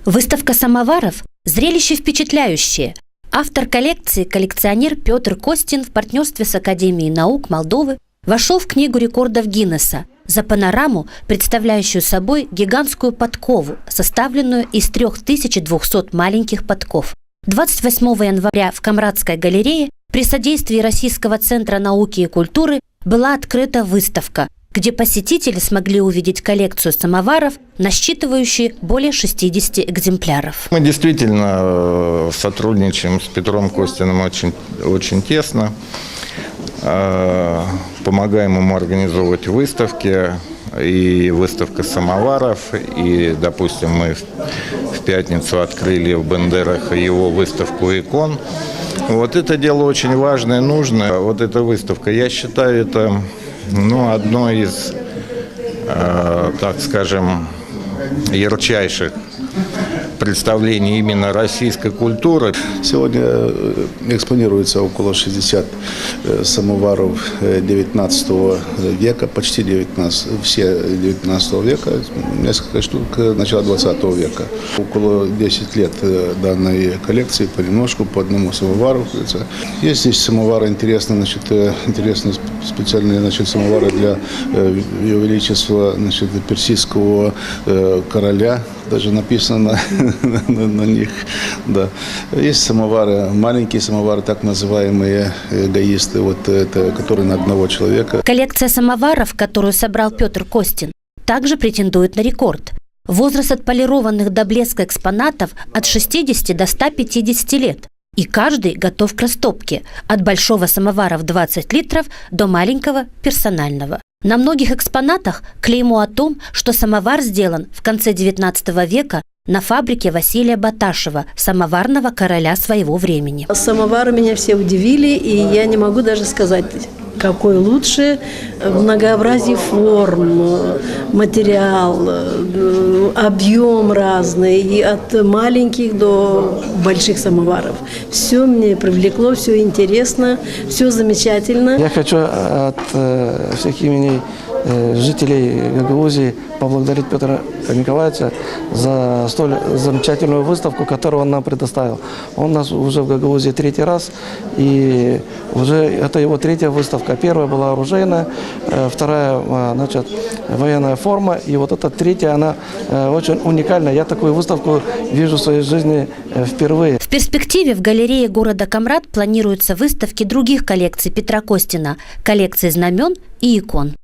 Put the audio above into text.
Выставка самоваров – зрелище впечатляющее. Автор коллекции, коллекционер Петр Костин в партнерстве с Академией наук Молдовы вошел в Книгу рекордов Гиннесса за панораму, представляющую собой гигантскую подкову, составленную из 3200 маленьких подков. 28 января в Камрадской галерее при содействии Российского центра науки и культуры была открыта выставка, где посетители смогли увидеть коллекцию самоваров, насчитывающие более 60 экземпляров. Мы действительно сотрудничаем с Петром Костиным очень тесно, помогаем ему организовывать выставки, и выставка самоваров, и, допустим, мы в пятницу открыли в Бендерах его выставку икон. Вот это дело очень важное, нужное. Вот эта выставка, я считаю, это одно из, так скажем, ярчайших представлений именно российской культуры. Сегодня экспонируется около 60 самоваров 19 века, почти 19, все 19 века, несколько штук начала 20 века. Около 10 лет данной коллекции понемножку, по одному самовару. Есть здесь самовары интересные, специальные самовары для Ее Величества персидского короля, даже написано на них. Да. Есть самовары, маленькие самовары, так называемые эгоисты, которые на одного человека. Коллекция самоваров, которую собрал Петр Костин, также претендует на рекорд. Возраст отполированных до блеска экспонатов от 60 до 150 лет. И каждый готов к растопке, от большого самовара в 20 литров до маленького персонального. На многих экспонатах клеймо о том, что самовар сделан в конце XIX века на фабрике Василия Баташева, самоварного короля своего времени. Самовары меня все удивили, и я не могу даже сказать, какой лучше. Многообразие форм, материал, объем разный, и от маленьких до больших самоваров. Все мне привлекло, все интересно, все замечательно. Я хочу от всех именей жителей Гагаузии поблагодарить Петра Николаевича за столь замечательную выставку, которую он нам предоставил. Он у нас уже в Гагаузии 3-й раз, и уже это его 3-я выставка. Первая была оружейная, 2-я, военная форма, и вот эта 3-я, она очень уникальна. Я такую выставку вижу в своей жизни впервые. В перспективе в галерее города Камрад планируются выставки других коллекций Петра Костина, коллекции знамен и икон.